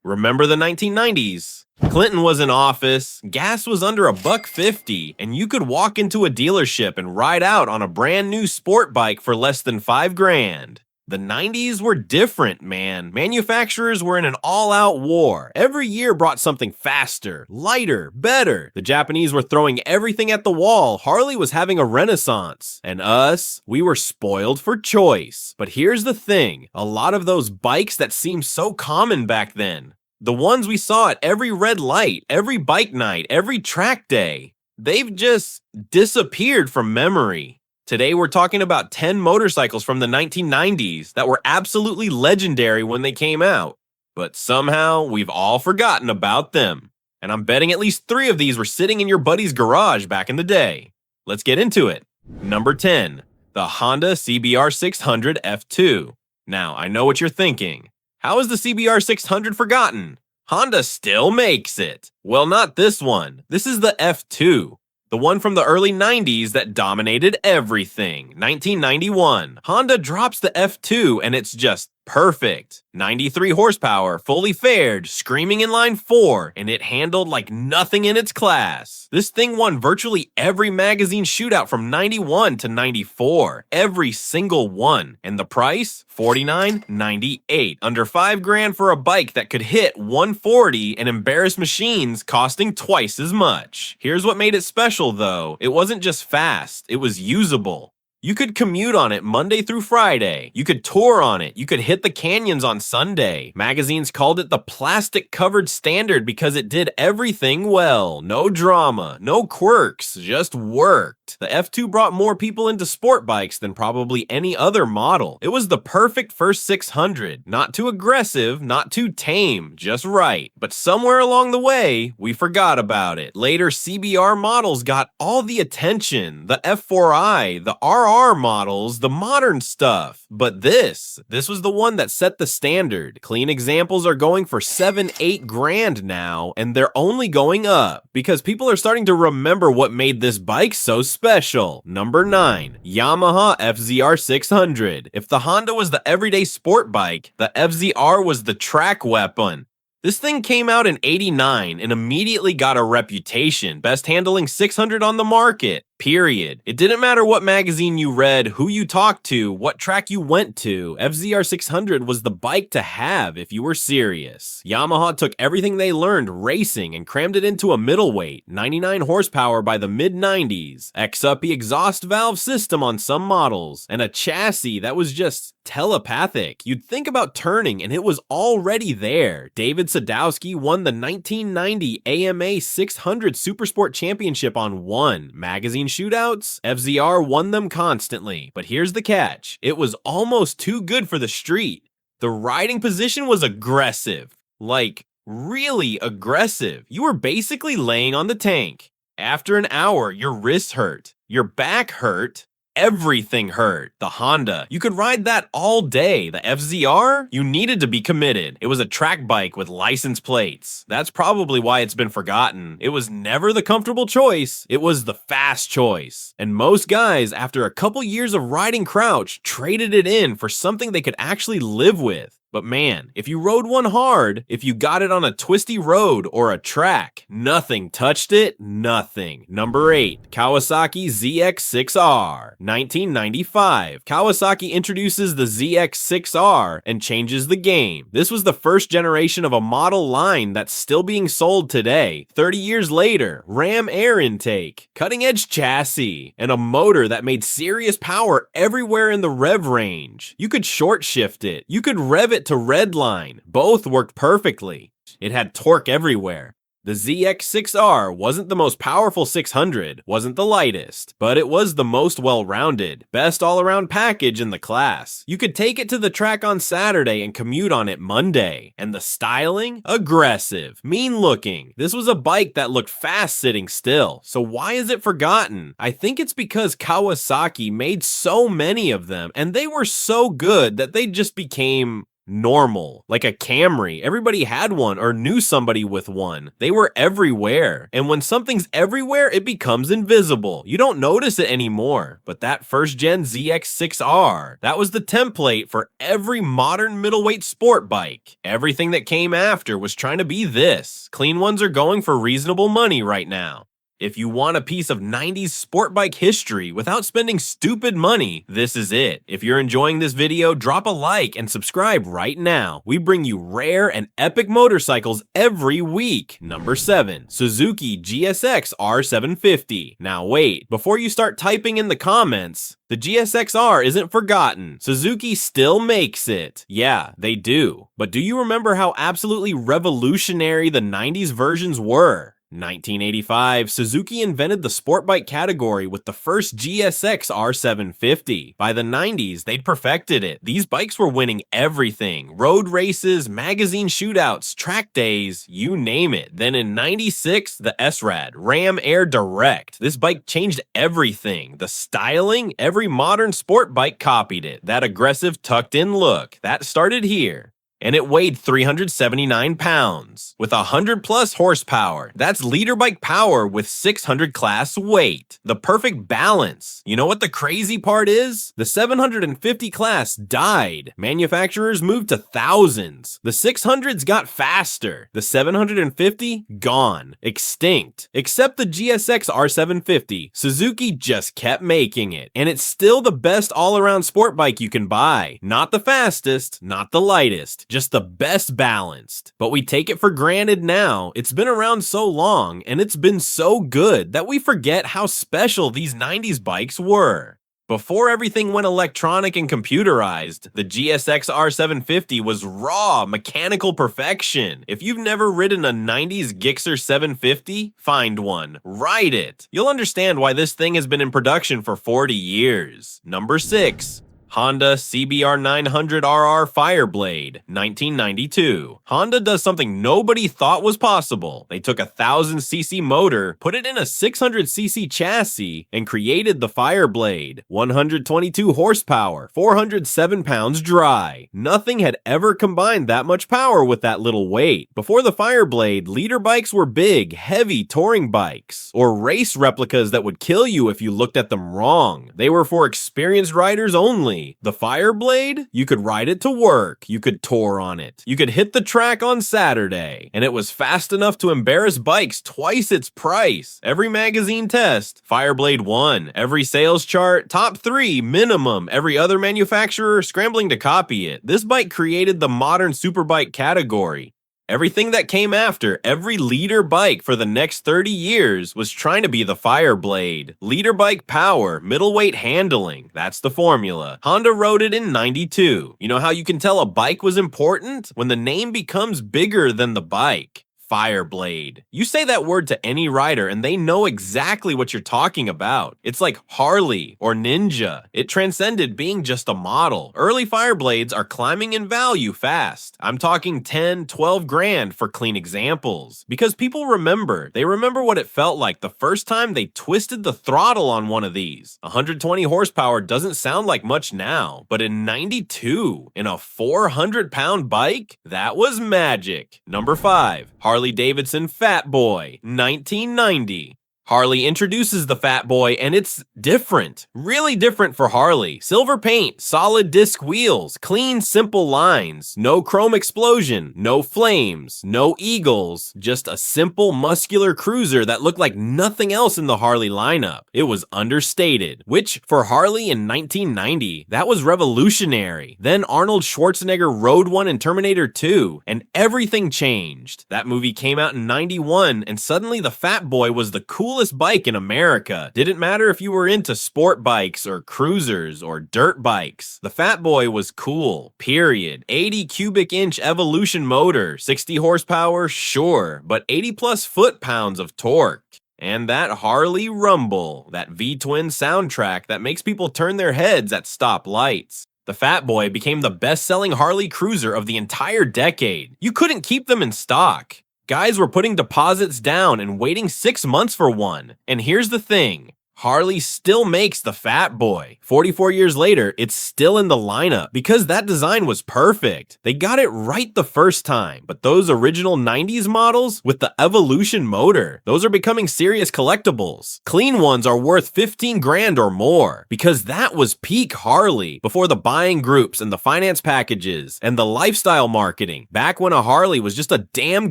Remember the 1990s? Clinton was in office, gas was under $1.50, and you could walk into a dealership and ride out on a brand new sport bike for less than $5,000. The 90s were different, man. Manufacturers were in an all-out war. Every year brought something faster, lighter, better. The Japanese were throwing everything at the wall. Harley was having a renaissance. And us, we were spoiled for choice. But here's the thing, a lot of those bikes that seemed so common back then, the ones we saw at every red light, every bike night, every track day, they've just disappeared from memory. Today we're talking about 10 motorcycles from the 1990s that were absolutely legendary when they came out. But somehow we've all forgotten about them. And I'm betting at least 3 of these were sitting in your buddy's garage back in the day. Let's get into it. Number 10, the Honda CBR 600 F2. Now, I know what you're thinking. How is the CBR 600 forgotten? Honda still makes it. Well, not this one. This is the F2. The one from the early 90s that dominated everything. 1991. Honda drops the F2 and it's just perfect. 93 horsepower, fully fared, screaming inline 4, and it handled like nothing in its class. This thing won virtually every magazine shootout from 91 to 94. Every single one. And the price? $49.98. Under $5,000 for a bike that could hit 140 and embarrass machines costing twice as much. Here's what made it special though. It wasn't just fast, it was usable. You could commute on it Monday through Friday. You could tour on it. You could hit the canyons on Sunday. Magazines called it the plastic-covered standard because it did everything well. No drama, no quirks, just worked. The F2 brought more people into sport bikes than probably any other model. It was the perfect first 600. Not too aggressive, not too tame, just right. But somewhere along the way, we forgot about it. Later CBR models got all the attention. The F4i, the RR models, the modern stuff. But this was the one that set the standard. Clean examples are going for $7-8 now, and they're only going up because people are starting to remember what made this bike so special. Number 9, Yamaha FZR 600. If the Honda was the everyday sport bike, the FZR was the track weapon. This thing came out in '89 and immediately got a reputation, best handling 600 on the market. Period. It didn't matter what magazine you read, who you talked to, what track you went to. FZR 600 was the bike to have if you were serious. Yamaha took everything they learned racing and crammed it into a middleweight, 99 horsepower by the mid-90s, X-Uppy exhaust valve system on some models, and a chassis that was just telepathic. You'd think about turning and it was already there. David Sadowski won the 1990 AMA 600 Supersport Championship on one. Magazine shootouts, FZR won them constantly. But here's the catch. It was almost too good for the street. The riding position was aggressive. Like, really aggressive. You were basically laying on the tank. After an hour, your wrists hurt. Your back hurt. Everything hurt. The Honda, you could ride that all day. The FZR, you needed to be committed. It was a track bike with license plates. That's probably why it's been forgotten. It was never the comfortable choice. It was the fast choice. And most guys, after a couple years of riding crouch, traded it in for something they could actually live with. But man, if you rode one hard, if you got it on a twisty road or a track, nothing touched it, nothing. Number 8, Kawasaki ZX6R. 1995. Kawasaki introduces the ZX6R and changes the game. This was the first generation of a model line that's still being sold today. 30 years later, Ram air intake, cutting-edge chassis, and a motor that made serious power everywhere in the rev range. You could short shift it. You could rev it to redline. Both worked perfectly. It had torque everywhere. The ZX6R wasn't the most powerful 600, wasn't the lightest, but it was the most well-rounded, best all-around package in the class. You could take it to the track on Saturday and commute on it Monday. And the styling? Aggressive, mean-looking. This was a bike that looked fast sitting still, so why is it forgotten? I think it's because Kawasaki made so many of them, and they were so good that they just became normal, like a Camry. Everybody had one or knew somebody with one. They were everywhere. And when something's everywhere, it becomes invisible. You don't notice it anymore. But that first-gen ZX6R, that was the template for every modern middleweight sport bike. Everything that came after was trying to be this. Clean ones are going for reasonable money right now. If you want a piece of 90s sport bike history without spending stupid money, this is it. If you're enjoying this video, drop a like and subscribe right now. We bring you rare and epic motorcycles every week. Number 7. Suzuki GSX R750. Now wait, before you start typing in the comments, the GSX-R isn't forgotten. Suzuki still makes it. Yeah, they do. But do you remember how absolutely revolutionary the 90s versions were? 1985, Suzuki invented the sport bike category with the first GSX R750. By the 90s, they'd perfected it. These bikes were winning everything. Road races, magazine shootouts, track days, you name it. Then in 96, the S-Rad, Ram Air Direct. This bike changed everything. The styling, every modern sport bike copied it. That aggressive tucked-in look, that started here. And it weighed 379 pounds, with 100 plus horsepower. That's leader bike power with 600 class weight. The perfect balance. You know what the crazy part is? The 750 class died. Manufacturers moved to thousands. The 600s got faster. The 750, gone. Extinct. Except the GSX R750. Suzuki just kept making it. And it's still the best all-around sport bike you can buy. Not the fastest, not the lightest. Just the best balanced. But we take it for granted now. It's been around so long, and it's been so good that we forget how special these 90s bikes were. Before everything went electronic and computerized, the GSX R750 was raw, mechanical perfection. If you've never ridden a 90s Gixxer 750, find one. Ride it. You'll understand why this thing has been in production for 40 years. Number 6. Honda CBR 900RR Fireblade, 1992. Honda does something nobody thought was possible. They took a 1000cc motor, put it in a 600cc chassis, and created the Fireblade. 122 horsepower, 407 pounds dry. Nothing had ever combined that much power with that little weight. Before the Fireblade, leader bikes were big, heavy touring bikes, or race replicas that would kill you if you looked at them wrong. They were for experienced riders only. The Fireblade, you could ride it to work, you could tour on it, you could hit the track on Saturday, and it was fast enough to embarrass bikes twice its price. Every magazine test, Fireblade won. Every sales chart, top 3 minimum. Every other manufacturer scrambling to copy it. This bike created the modern superbike category. Everything that came after, every leader bike for the next 30 years was trying to be the Fireblade. Leader bike power, middleweight handling, that's the formula. Honda wrote it in 92. You know how you can tell a bike was important? When the name becomes bigger than the bike. Fireblade. You say that word to any rider and they know exactly what you're talking about. It's like Harley or Ninja. It transcended being just a model. Early Fireblades are climbing in value fast. I'm talking 10, 12 grand for clean examples. Because people remember. They remember what it felt like the first time they twisted the throttle on one of these. 120 horsepower doesn't sound like much now, but in 92, in a 400-pound bike, that was magic. Number 5. Harley Davidson Fat Boy, 1990. Harley introduces the Fat Boy, and it's different. Really different for Harley. Silver paint, solid disc wheels, clean, simple lines, no chrome explosion, no flames, no eagles, just a simple, muscular cruiser that looked like nothing else in the Harley lineup. It was understated, which, for Harley in 1990, that was revolutionary. Then Arnold Schwarzenegger rode one in Terminator 2, and everything changed. That movie came out in 91, and suddenly the Fat Boy was the coolest bike in America. Didn't matter if you were into sport bikes or cruisers or dirt bikes. The Fat Boy was cool, period. 80 cubic inch Evolution motor, 60 horsepower, sure, but 80 plus foot-pounds of torque. And that Harley rumble, that V-twin soundtrack that makes people turn their heads at stoplights. The Fat Boy became the best-selling Harley cruiser of the entire decade. You couldn't keep them in stock. Guys were putting deposits down and waiting 6 months for one. And here's the thing. Harley still makes the Fat Boy. 44 years later, it's still in the lineup because that design was perfect. They got it right the first time, but those original 90s models with the Evolution motor, those are becoming serious collectibles. Clean ones are worth 15 grand or more because that was peak Harley before the buying groups and the finance packages and the lifestyle marketing, back when a Harley was just a damn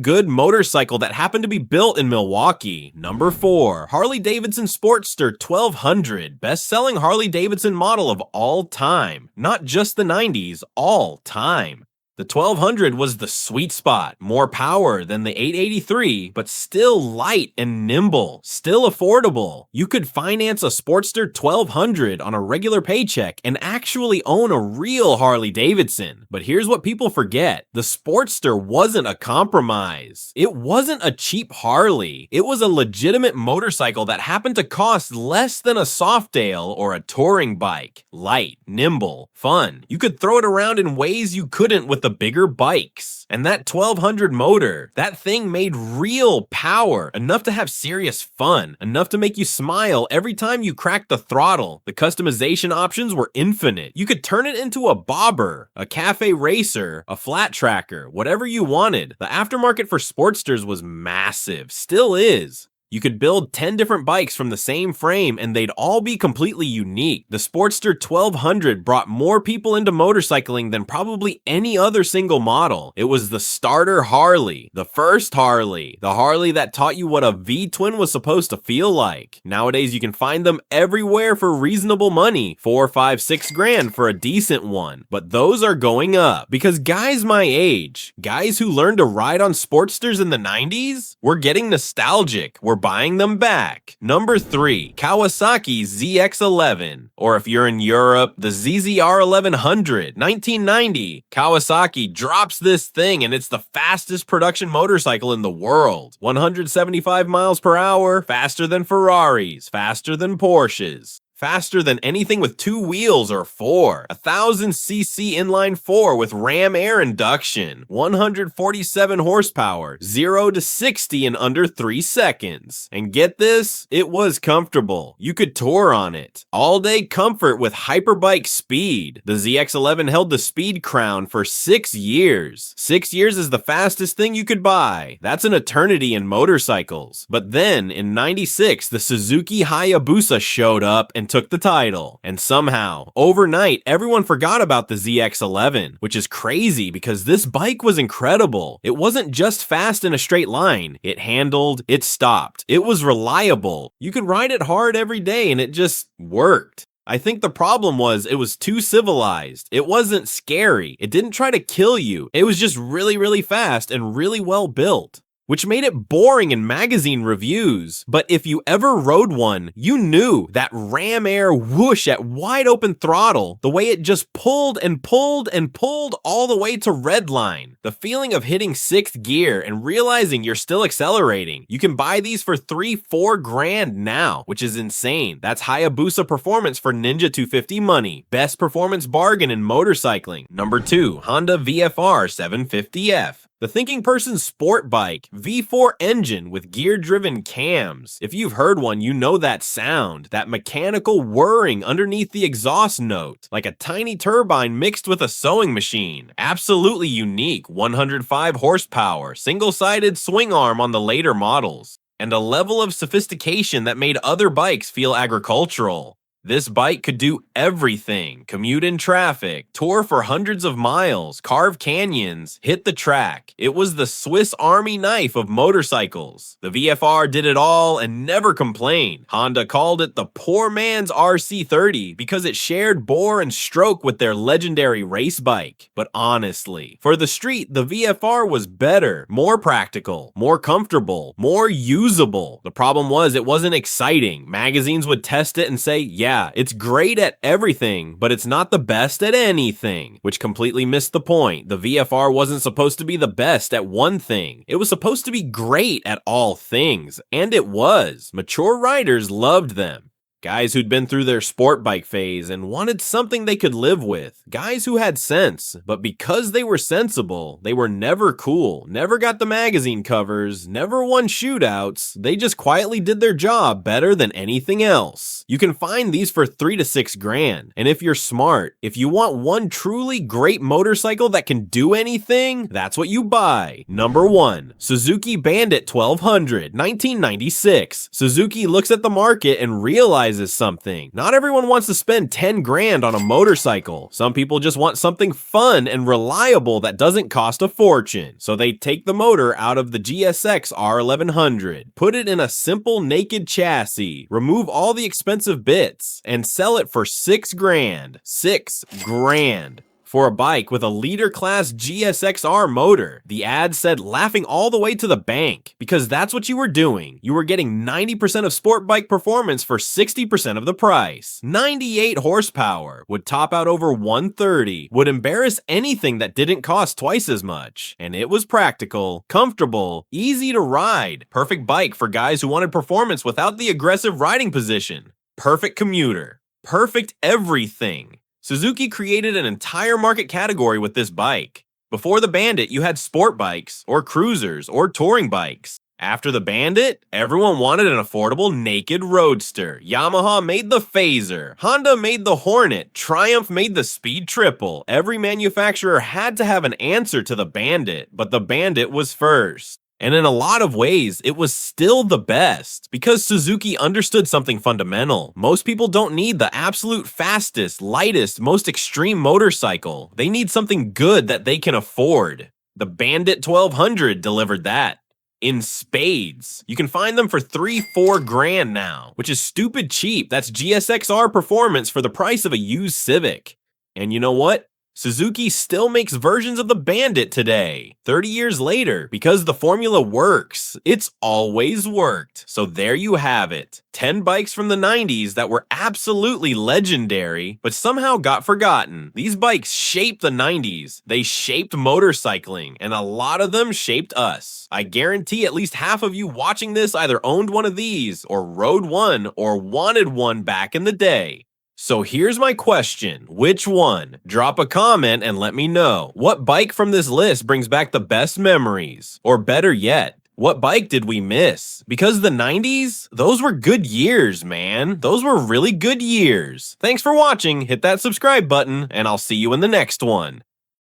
good motorcycle that happened to be built in Milwaukee. Number 4, Harley Davidson Sportster 1200, best-selling Harley Davidson model of all time. Not just the 90s, all time. The 1200 was the sweet spot, more power than the 883, but still light and nimble, still affordable. You could finance a Sportster 1200 on a regular paycheck and actually own a real Harley Davidson. But here's what people forget. The Sportster wasn't a compromise. It wasn't a cheap Harley. It was a legitimate motorcycle that happened to cost less than a Softail or a touring bike. Light, nimble, fun. You could throw it around in ways you couldn't with the bigger bikes. And that 1200 motor, that thing made real power, enough to have serious fun, enough to make you smile every time you cracked the throttle. The customization options were infinite. You could turn it into a bobber, a cafe racer, a flat tracker, whatever you wanted. The aftermarket for Sportsters was massive, still is. You could build 10 different bikes from the same frame and they'd all be completely unique. The Sportster 1200 brought more people into motorcycling than probably any other single model. It was the starter Harley, the first Harley, the Harley that taught you what a V-twin was supposed to feel like. Nowadays you can find them everywhere for reasonable money, 4, 5, 6 grand for a decent one. But those are going up because guys my age, guys who learned to ride on Sportsters in the 90s, we're getting nostalgic. We're buying them back. Number 3, Kawasaki ZX11. Or if you're in Europe, the ZZR 1100, 1990. Kawasaki drops this thing and it's the fastest production motorcycle in the world. 175 miles per hour, faster than Ferraris, faster than Porsches. Faster than anything with 2 wheels or 4. 1000cc inline 4 with ram air induction. 147 horsepower. 0 to 60 in under 3 seconds. And get this, it was comfortable. You could tour on it. All day comfort with hyperbike speed. The ZX11 held the speed crown for 6 years. 6 years is the fastest thing you could buy. That's an eternity in motorcycles. But then in 96, the Suzuki Hayabusa showed up and took the title. And somehow, overnight, everyone forgot about the ZX11, which is crazy because this bike was incredible. It wasn't just fast in a straight line. It handled, it stopped. It was reliable. You could ride it hard every day and it just worked. I think the problem was it was too civilized. It wasn't scary. It didn't try to kill you. It was just really, really fast and really well built, which made it boring in magazine reviews. But if you ever rode one, you knew that ram air whoosh at wide open throttle, the way it just pulled and pulled and pulled all the way to redline. The feeling of hitting 6th gear and realizing you're still accelerating. You can buy these for 3, 4 grand now, which is insane. That's Hayabusa performance for Ninja 250 money. Best performance bargain in motorcycling. Number 2, Honda VFR 750F. The thinking person's sport bike, V4 engine with gear-driven cams. If you've heard one, you know that sound, that mechanical whirring underneath the exhaust note, like a tiny turbine mixed with a sewing machine. Absolutely unique, 105 horsepower, single-sided swing arm on the later models, and a level of sophistication that made other bikes feel agricultural. This bike could do everything: commute in traffic, tour for hundreds of miles, carve canyons, hit the track. It was the Swiss Army knife of motorcycles. The VFR did it all and never complained. Honda called it the poor man's RC30 because it shared bore and stroke with their legendary race bike. But honestly, for the street, the VFR was better, more practical, more comfortable, more usable. The problem was it wasn't exciting. Magazines would test it and say, yeah, it's great at everything, but it's not the best at anything, which completely missed the point. The VFR wasn't supposed to be the best at one thing. It was supposed to be great at all things, and it was. Mature riders loved them. Guys who'd been through their sport bike phase and wanted something they could live with. Guys who had sense, but because they were sensible, they were never cool, never got the magazine covers, never won shootouts. They just quietly did their job better than anything else. You can find these for $3 to $6 grand. And if you're smart, if you want one truly great motorcycle that can do anything, that's what you buy. Number 1, Suzuki Bandit 1200, 1996. Suzuki looks at the market and realizes something. Not everyone wants to spend 10 grand on a motorcycle. Some people just want something fun and reliable that doesn't cost a fortune. So they take the motor out of the GSX R1100, put it in a simple naked chassis, remove all the expensive bits, and sell it for $6 grand. $6 grand. For a bike with a liter class GSX-R motor. The ad said laughing all the way to the bank, because that's what you were doing. You were getting 90% of sport bike performance for 60% of the price. 98 horsepower, would top out over 130, would embarrass anything that didn't cost twice as much. And it was practical, comfortable, easy to ride. Perfect bike for guys who wanted performance without the aggressive riding position. Perfect commuter. Perfect everything. Suzuki created an entire market category with this bike. Before the Bandit, you had sport bikes, or cruisers, or touring bikes. After the Bandit, everyone wanted an affordable naked roadster. Yamaha made the Phaser, Honda made the Hornet, Triumph made the Speed Triple. Every manufacturer had to have an answer to the Bandit, but the Bandit was first. And in a lot of ways, it was still the best, because Suzuki understood something fundamental. Most people don't need the absolute fastest, lightest, most extreme motorcycle. They need something good that they can afford. The Bandit 1200 delivered that. In spades. You can find them for $3-4 grand now, which is stupid cheap. That's GSX-R performance for the price of a used Civic. And you know what? Suzuki still makes versions of the Bandit today, 30 years later, because the formula works. It's always worked. So there you have it. 10 bikes from the 90s that were absolutely legendary, but somehow got forgotten. These bikes shaped the 90s. They shaped motorcycling, and a lot of them shaped us. I guarantee at least half of you watching this either owned one of these, or rode one, or wanted one back in the day. So here's my question. Which one? Drop a comment and let me know. What bike from this list brings back the best memories? Or better yet, what bike did we miss? Because the 90s, those were good years, man. Those were really good years. Thanks for watching. Hit that subscribe button, and I'll see you in the next one.